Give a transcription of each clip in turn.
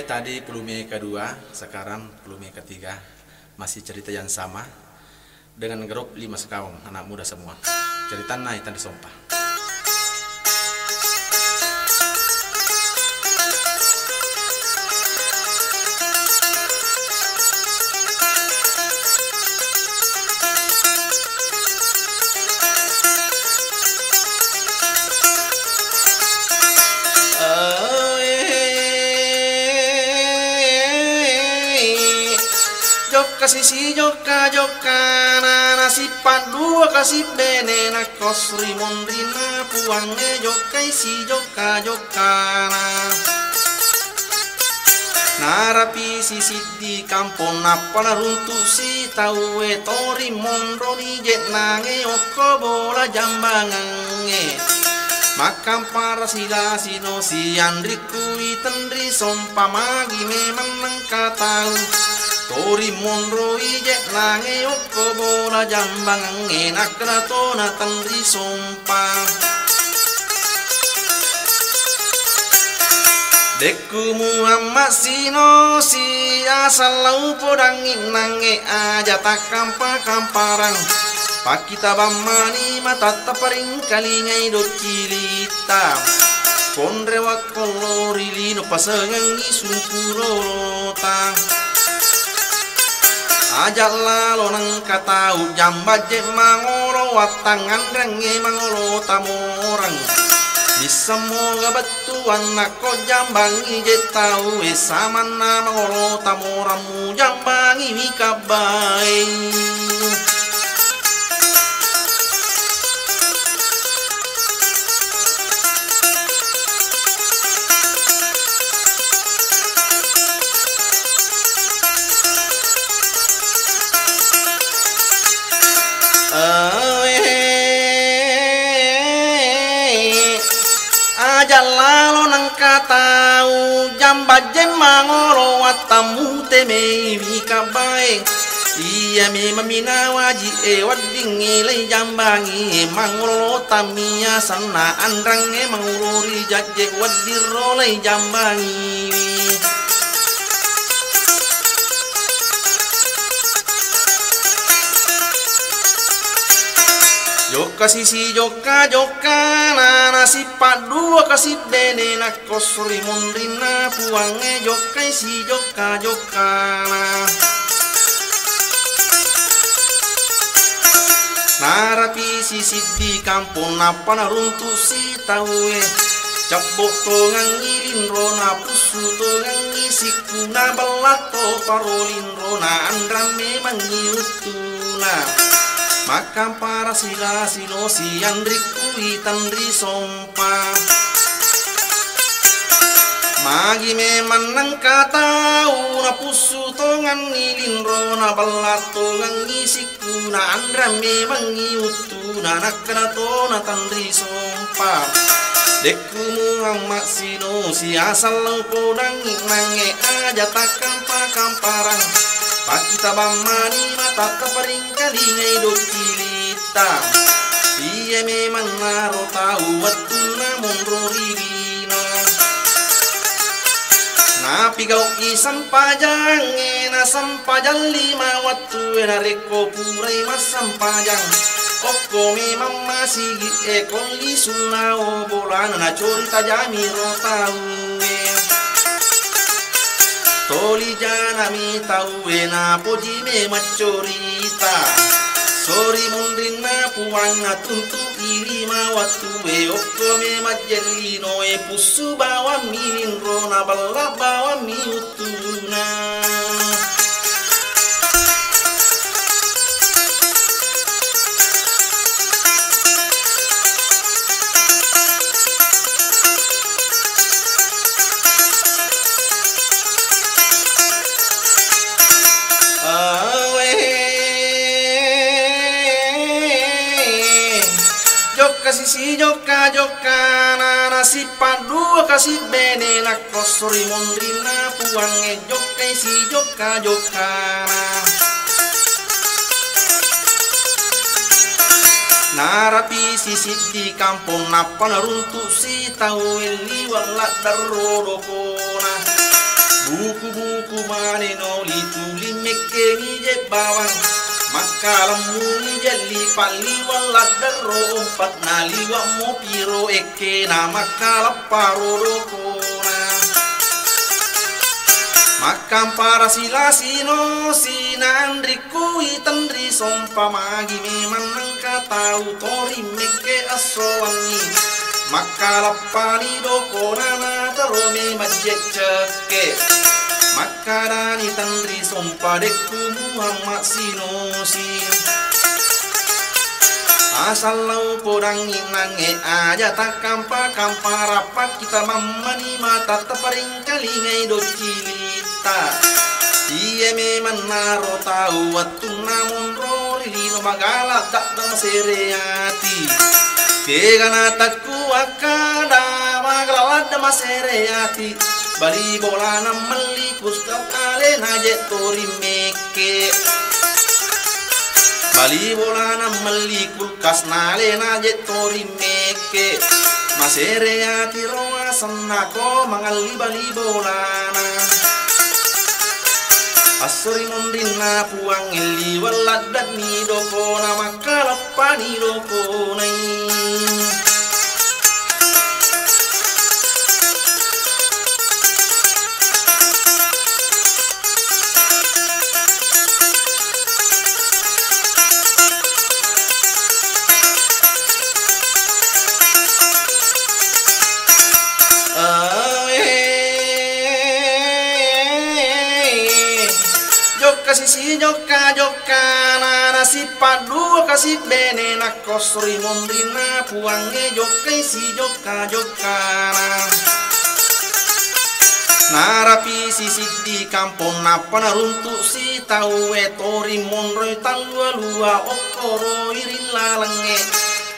tadi Pelume kedua, sekarang Pelume ketiga. Masih cerita yang sama dengan grup 5 sekaung, anak muda semua. Cerita naik tadi Sompah. Kasih joka na si padua kasih bene na kosri mondrina puange joka si joka na narapi si di kampung napa na runtu si tau tori mondro di jet nange oko bola jambangange makam para sila sino si andri kui tendri sompa magi memang nangkatau tori mondro ijek lange oko bola jambang enak ratona tandri sompa deku muhammad sino si asal lau podangin nange aja tak kamparang pakita bamani mata taparing kalingai do cilita pondrewa kolori lino pasangan isun purota ajak lalo nang katau jambat je mangoro watangan range mangoro tamorang bisa moga batuan nako jambangi je tau samana mangoro tamoramu jambangi wikabai jalalo nang katau jambat jem mangoro watamu teme wika bae iya me mamina waji wading ile jambangi mangoro tamia sana andrange mangurori jajje wadiro le jambangi joka sisi joka na si padua kasih bene na kosri mondrina puange joka si joka na narapi sisi di kampung napa na runtu si taue cabok tongang ngilin rona pusu tongang ngisiku na balato parolin rona andran memang nyutuna makam para sila sino si andri kui tandri sompa magi memang nang katau na pusu tongan ngilin rona balato ngang ngisiku na andra memang ngiutu na nakrato na tandri sompa deku muhammad sino si asal lang podang nange aja takam pakamparang pakita bamani mata kaparing kalingai do cilita iya memang naro tau watuna mondro ririna napi gau isam pajang ena sampajang lima watu ena reko purai masam pajang oko memang masih ekon li sunao bolan na corita jamiro tau toli jana mi tau na poji me macorita sori mundrina puanga tuntu iri mawatu oko me majelino pusu bawa mirin rona bala bawa mi utuna sisi joka na si padua kasih bene na kosri mondrina puange joka si joka narapi sisi di kampung napa na runtu si tau eli wala darro dokona buku-buku maneno lituli mekkeni je bawang makalamu ni jali pali wala daro umpat naliwa mo piro eke na makalaparo dokona makam para sila sino sinandriku itandri sompa magi memang nangka tahu tori meke asowani makalapani dokona na tarome majek ceke makarani tandri sompa deku Muhammad sinosi asal lau podang inange aja tak kampa rapat kita mamani mata teparing kalingai do cilita iye memang naro tahu waktu namun rori no magala tak dang sereati kegana takku akada magala da masereati bali bola na melikus kale naje tori meke bali bola na melikul kasnale naje tori meke masereati roa senako mangali bali bola na asori mondina puang eli waladat ni doko na makalapani doko nai sisi joka na nasi padu kasih bene na kosri mondrina puange joka si joka na narapi sisi di kampung napa naruntuk si tau etori monroy talua lua okoro irila lenge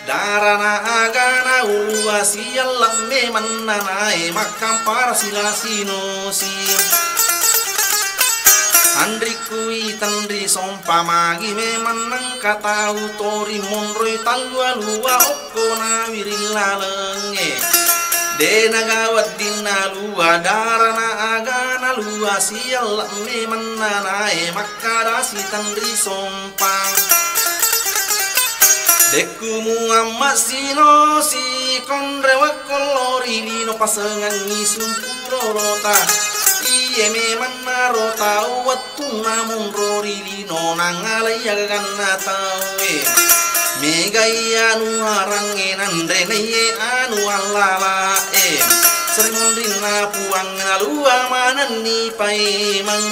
darana agana ulua sialam me mananae makam para sila sinosi andriku itandri sompa magi memang nangka tahu tori monroy talua lua okona wirila lenge dena gawat dina lua darana agana lua sial memang nanae makadasi tandri sompa deku Muhammad sinosi konrewa kolori lino pasengan ngisumpuro rota iye memang naro tau waktu namun rori lino nangalai agan natawe megai anu arange nandre neye anu alala serimondrina puang nalua manani paemang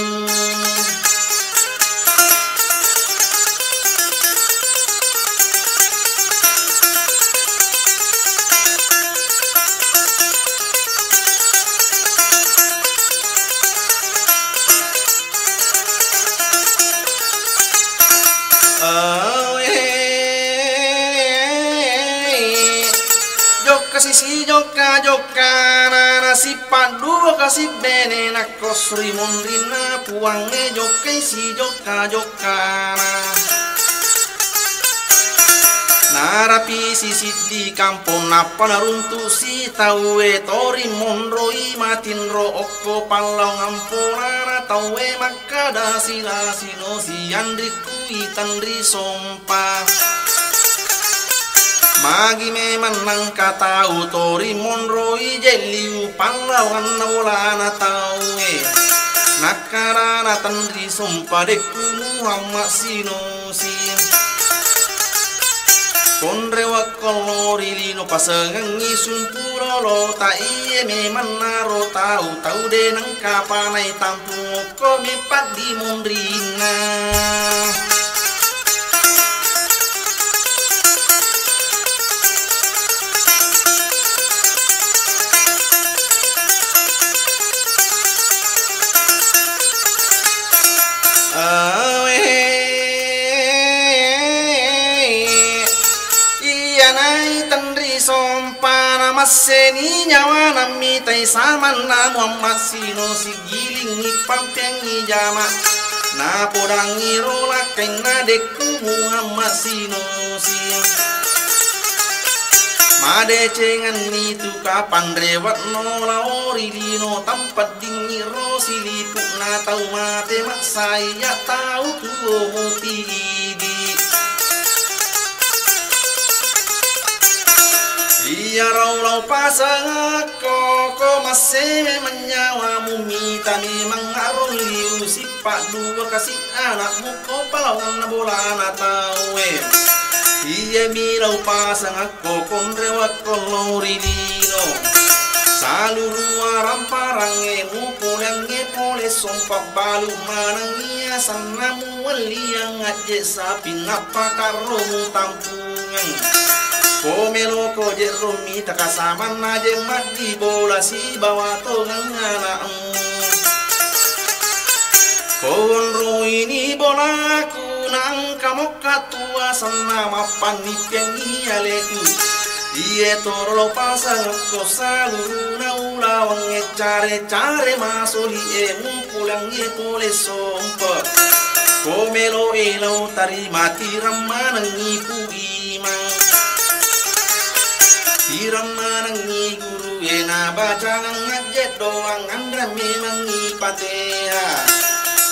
sisi joka na nasi padu kasih bene na kosri mondrina puange joka si joka na narapi sisi di kampung napa naruntu si tawe tori monroi matin ro oko palau ngampona tawe makada sila sino si andriku itandri sompa magi memang nangka tahu tori monroi jeliu pahlawan bolana taue nakarana tandri sompa deku Muhammad sinosi konrewa kolori lino pasengangi sumpuro lo ta iye memang naro tahu de nangka panai tampung komi padi mondrina maseni nyawa nami tai saman na Muhammad sino si giling ipampengi jama na podangi rola kaina deku Muhammad sino si Madecengan itu kapan rewat no laori lino tempat dingin rosilipuk na tau mate mak saya tahu tuo mutidi. Iya raulau pasang ko masih menyawa mumita memang arung liu sipak dua kasih anakmu ko palawan na bola na tahu Iya milau pasang ako konrewat kolori lino Saluru aram parange mupulange pole sompak balu manangia sanamu waliang aje sapi napa karomu tampungan Komelo ko jeromi takasaman aje mati bola si bawa tongang anakmu Konro ini bolaku nang kamok katua sana mapan nipeng ialeku Iye torlo pasang ko saluru na ulawang care masoli mupulang pole sompa Komelo elaw tari mati ramanang ipu imang Tiramanang ni guru na bacang ngajet doang andra memang ipatea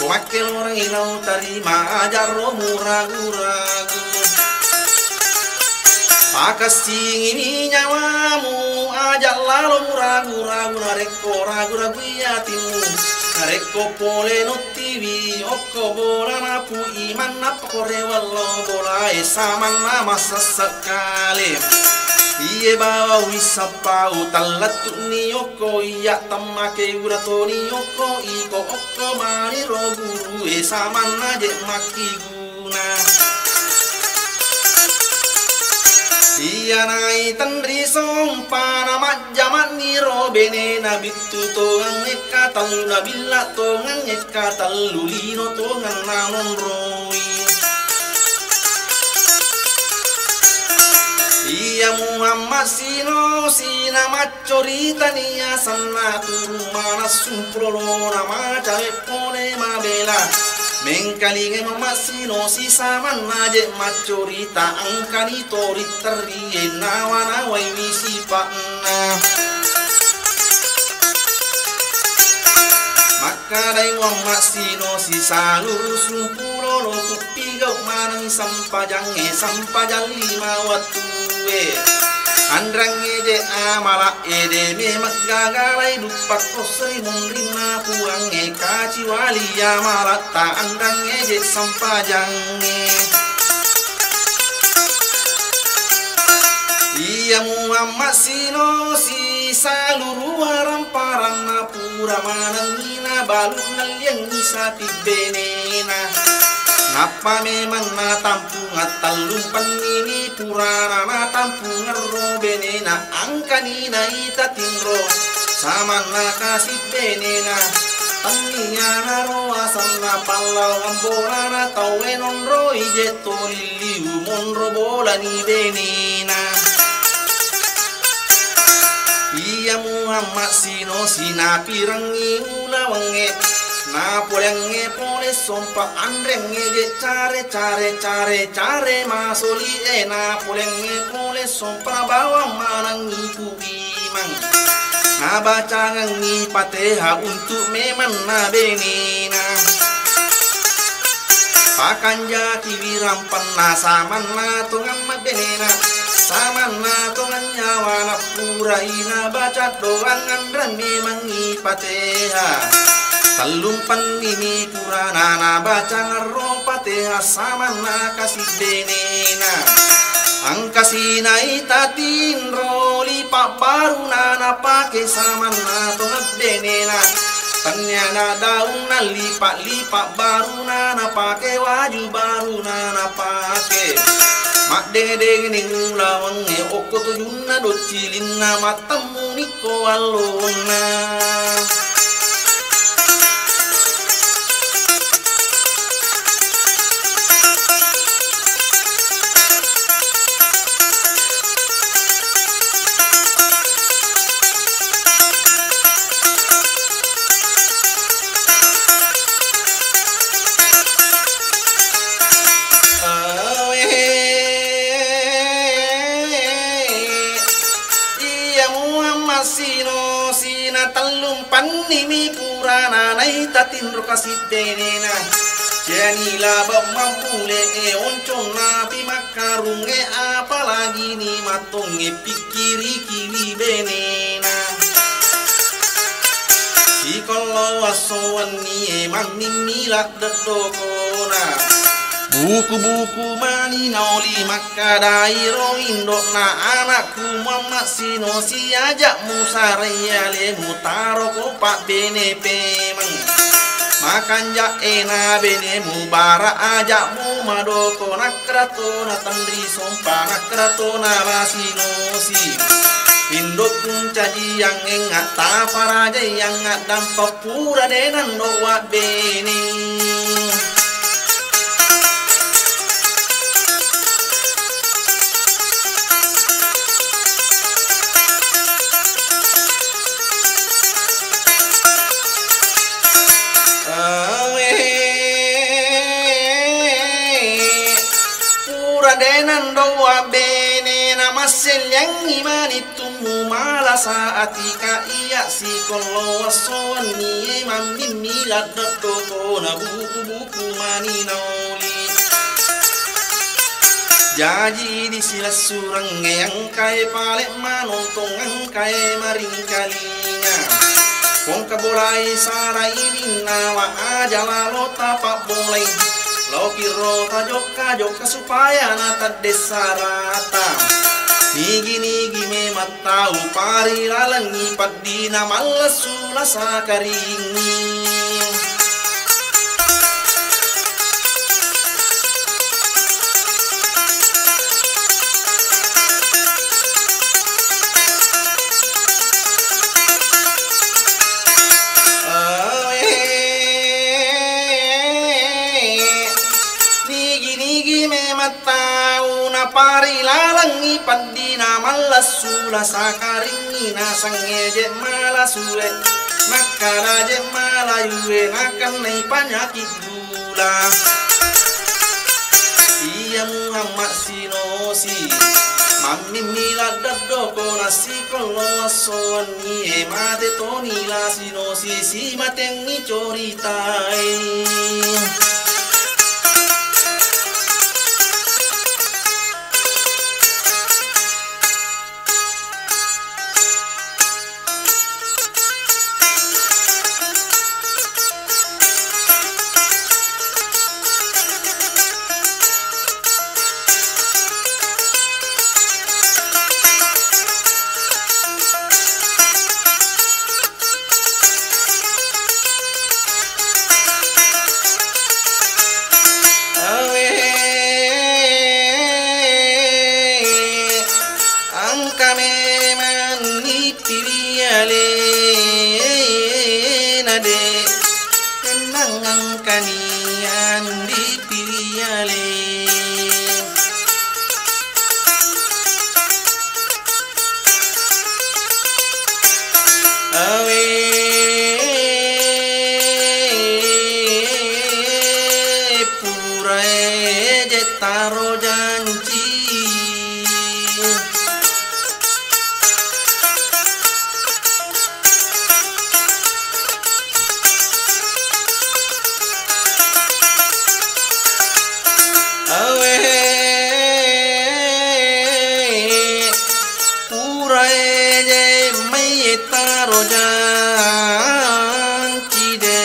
Wakil orang ilau tarima ajar romu ragu-ragu Pakasing ini nyawamu ajak lalu ragu-ragu Nareko ragu-ragu yatimu Nareko pole no TV Oko bola napu iman napa kore wallo bola Esaman nama sesekali Iye bawa wisapau talatu ni oko iya tamake urato ni oko iko oko mani roguru esaman aje maki guna Iya nai tandri sompana majaman ni robene na bitu tongang eka talu nabila tongang eka talu lino tongang nanon roi Iya Muhammad sina macorita niya sana turu mana sumprolo nama cawe pone mabela mengkalinge mama sino si saman aje macorita angkani tori terrie nawana wai misi pakna maka dai Muhammad sino si saluru sumprolo kupigau manang sampajang lima watu Andrang eje amala ede me magagaray dupak ko sri mundrina puang e kaci wali amala ta andrang eje sampajang Iya Muhammad sino si saluru aram parana pura manangina balun naliang isa tibenena Napa memang na tampung talung panini purana na tampung robenena angkanina ita tinro sama na kasih benena taninya na roasan na palau ambola na tawenon roi jeto liliu monro bola ni benena Iya Muhammad sino sinapirangi ulawange na polenge pole sompa andrenge je care masoli na polenge pole sompa bawa manang iku imang na bacangang ipateha untuk meman na benina pakanja kiwirampan na saman na tungan mabenena saman na tungan nyawa na pura ina baca doang andran memang ipateha Talumpan ini purana na baca ngaropa teha sama na kasih benena ang kasih na itatin roli pak baru na pake sama na tonga benena tanya na daun na lipak baru na pake waju baru na pake mak deng ning lawang oko tuyun na docilin na matamu niko alona sino sina tallum panni purana nai tatin rokasipenena janila bamampule oncona pimakarunge apalagi ni matonge pikiri kiri benena sikolo asoan ni emang nimilat dedokona buku-buku mani nauli maka dairo indok na anakku mama sino si ajak musaraya le mutaro kopak bene pemang makan ja ena bene mu bara ajak mu madoko nakrato na tandri sompa nakrato na basino si indok caji yang engat taparaja yang ngat dampak pura denan doa bene denan doa bene nama selyang imani tumu mala saatika iya si kolo asoan ni mami milat doko na buku-buku mani nauli jaji di sila surang yang kai palek manontong ang kai maring kalinya kong kabolai sarai nawa aja lalo tapak boleh Loki rota joka supaya nata desarata nigi memang tahu pari lalangi padina malas sula sakaringi tahu na pari lalangi pandina malas sula sakaringi na sangeje malasule nakala je malayue nakan nai panyakit gula iya Muhammad sinosi mami mila dadoko nasi kolo asoan ni emate toni la sinosi si matengi coritai nade kenangan kanian dipiliale awe purae jetaro janji taro janji de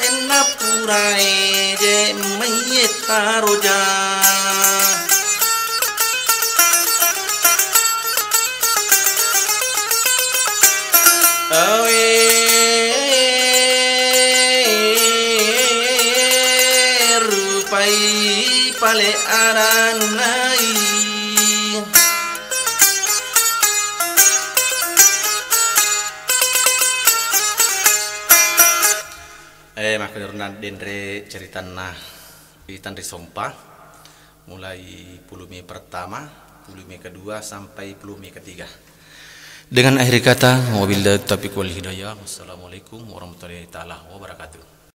enna purae je mai taro jan awe rupai pale aranai maklirna dendre cerita nah di Tandri Sompa mulai pulumi pertama, pulumi kedua sampai pulumi ketiga. Dengan akhir kata wabillahi taufiq wal hidayah. Wassalamualaikum warahmatullahi taala wabarakatuh.